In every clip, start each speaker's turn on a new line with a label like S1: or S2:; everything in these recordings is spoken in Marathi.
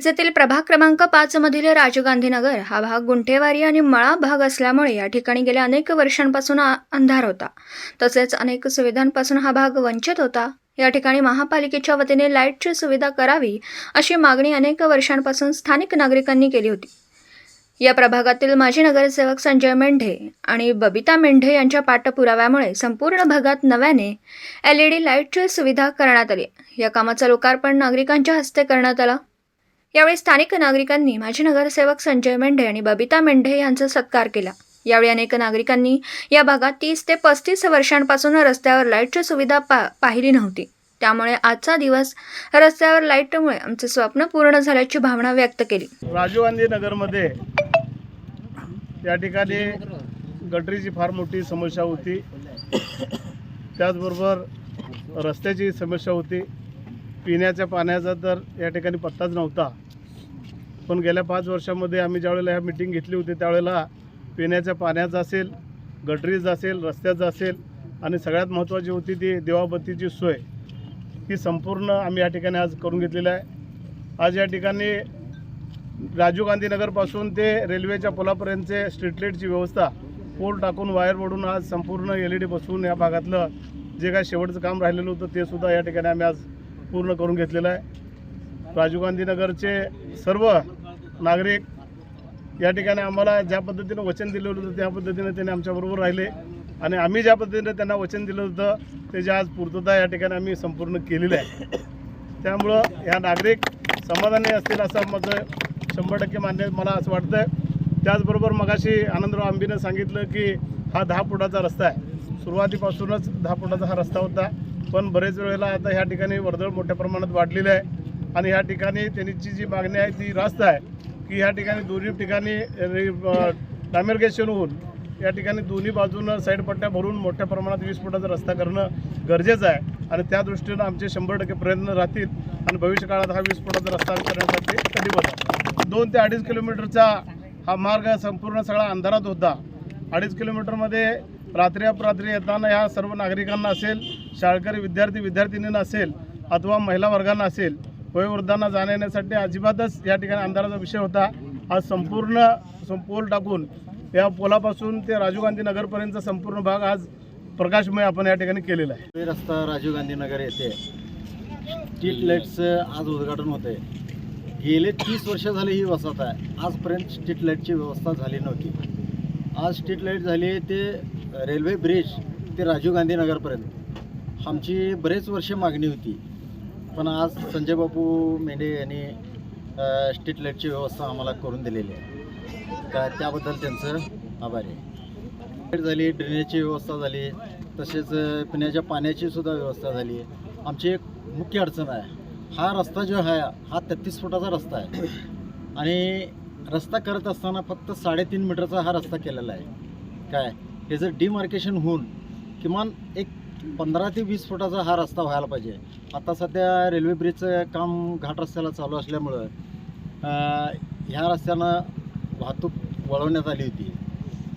S1: मिरजेतील प्रभाग क्रमांक 5 मधील राजीव गांधी नगर हा भाग गुंठेवारी आणि मळा भाग असल्यामुळे या ठिकाणी गेल्या अनेक वर्षांपासून अंधार होता. तसेच अनेक सुविधांपासून हा भाग वंचित होता. या ठिकाणी महापालिकेच्या वतीने लाईटची सुविधा करावी अशी मागणी अनेक वर्षांपासून स्थानिक नागरिकांनी केली होती. या प्रभागातील माजी नगरसेवक संजय मेंढे आणि बबिता मेंढे यांच्या पाठपुराव्यामुळे संपूर्ण भागात नव्याने LED लाईटची सुविधा करण्यात आली. या कामाचं लोकार्पण नागरिकांच्या हस्ते करण्यात आलं. यावेळी स्थानिक नागरिकांनी माजी नगरसेवक संजय मेंढे आणि बबिता मेंढे यांचा सत्कार केला. यावेळी अनेक नागरिकांनी या भागात 30 ते 35 वर्षांपासून रस्त्यावर लाईटची सुविधा पाहिली नव्हती. त्यामुळे आजचा दिवस रस्त्यावर लाईटमुळे आमचे स्वप्न पूर्ण झाल्याची भावना व्यक्त केली.
S2: राजीव गांधी नगरमध्ये या ठिकाणी गटरीची फार मोठी समस्या होती. त्याचबरोबर रस्त्याची समस्या होती. पिण्याच्या पाण्याचा तर या ठिकाणी पत्ताच नव्हता. पण गेल्या 5 वर्षांमध्ये आम्ही ज्यावेळेला ह्या मीटिंग घेतली होती त्यावेळेला पिण्याच्या पाण्याचं असेल, गटरीचं असेल, रस्त्याचं असेल आणि सगळ्यात महत्त्वाची होती ती दिवाबत्तीची सोय, ही संपूर्ण आम्ही या ठिकाणी आज करून घेतलेली आहे. आज या ठिकाणी राजीव गांधी नगरपासून ते रेल्वेच्या पुलापर्यंतचे स्ट्रीट लाईटची व्यवस्था, पोल टाकून वायर ओढून आज संपूर्ण LED बसवून या भागातलं जे काय शेवटचं काम राहिलेलं होतं ते सुद्धा या ठिकाणी आम्ही आज पूर्ण करून घेतलेलं आहे. राजीव गांधी नगरचे सर्व नागरिक या ठिकाणी आम्हाला ज्या पद्धतीनं वचन दिलं होतं त्या पद्धतीने त्यांनी आमच्याबरोबर राहिले आणि आम्ही ज्या पद्धतीने त्यांना वचन दिलं होतं त्याची आज पूर्तता या ठिकाणी आम्ही संपूर्ण केलेली आहे. त्यामुळं ह्या नागरिक समाधानी असतील असं माझं 100% मान्य मला असं वाटतं आहे. त्याचबरोबर मगाशी आनंदराव आंबीनं सांगितलं की हा 10 फुटाचा रस्ता आहे. सुरुवातीपासूनच 10 फुटाचा हा रस्ता होता, पण बरेच वेळेला आता ह्या ठिकाणी वर्दळ मोठ्या प्रमाणात वाढलेली आहे आणि ह्या ठिकाणी त्यांची जी मागणी आहे ती रास्त आहे की ह्या ठिकाणी दोन्ही ठिकाणी डामेर्गेशन होऊन या ठिकाणी दोन्ही बाजूनं साईड पट्ट्या भरून मोठ्या प्रमाणात 20 फुटाचा रस्ता करणं गरजेचं आहे आणि त्या दृष्टीनं आमचे 100% प्रयत्न राहतील आणि भविष्य काळात हा 20 फुटाचा रस्ता करण्यासाठी कटिबद्ध. 2 ते 2.5 किलोमीटरचा हा मार्ग संपूर्ण सगळा अंधारात होता. 2.5 किलोमीटरमध्ये रात्री अपरात्री येताना ह्या सर्व नागरिकांना असेल, शाळकरी विद्यार्थिनींना असेल अथवा महिला वर्गांना असेल, वयोवृद्धांना जाण्यासाठी अजिबातच या ठिकाणी अंधाराचा विषय होता. आज संपूर्ण पोल टाकून या पोलापासून ते राजीव गांधी नगरपर्यंतचा संपूर्ण भाग आज प्रकाशमय आपण या ठिकाणी केलेला आहे.
S3: रस्ता राजीव गांधी नगर येथे स्ट्रीट लाईटचं आज उद्घाटन होतं आहे. गेले 30 वर्ष झाली ही वसाहत आहे. आजपर्यंत स्ट्रीट लाईटची व्यवस्था झाली नव्हती. आज स्ट्रीट लाईट झाली ते रेल्वे ब्रिज ते राजीव गांधी नगरपर्यंत आमची बरेच वर्ष मागणी होती, पण आज संजय बापू मेंढे यांनी स्ट्रीट लाईटची व्यवस्था आम्हाला करून दिलेली आहे. त्याबद्दल त्यांचं आभारी आहे. झाली, ड्रेनेजची व्यवस्था झाली, तसेच पिण्याच्या पाण्याची सुद्धा व्यवस्था झाली. आमची एक मुख्य अडचण आहे, हा रस्ता जो आहे हा 33 फुटाचा रस्ता आहे आणि रस्ता करत असताना फक्त 3.5 मीटरचा हा रस्ता केलेला आहे. काय हे जर डिमार्केशन होऊन किमान एक 15 ते 20 फुटाचा हा रस्ता व्हायला पाहिजे. आता सध्या रेल्वे ब्रिजचं काम घाट रस्त्याला चालू असल्यामुळं ह्या रस्त्यानं वाहतूक वळवण्यात आली होती.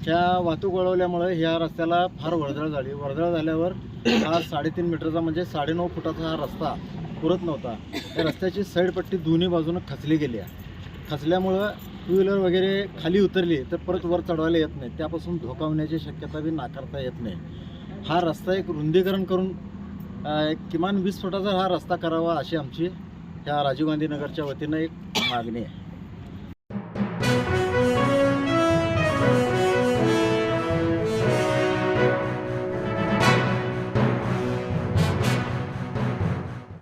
S3: त्या वाहतूक वळवल्यामुळे ह्या रस्त्याला फार वर्दळ झाली. वर्दळ झाल्यावर हा 3.5 मीटरचा म्हणजे 9.5 फुटाचा हा रस्ता पुरत नव्हता. त्या रस्त्याची साईडपट्टी दोन्ही बाजूनं खचली गेली आहे. खचल्यामुळं 2 व्हीलर वगैरे खाली उतरली तर परत वर चढवायला येत नाही. त्यापासून धोका होण्याची शक्यता बी नाकारता येत नाही. हा रस्ता एक रुंदीकरण करून किमान 20 फुटाचा हा रस्ता करावा अशी आमची ह्या राजीव गांधी नगरच्या वतीनं एक मागणी आहे.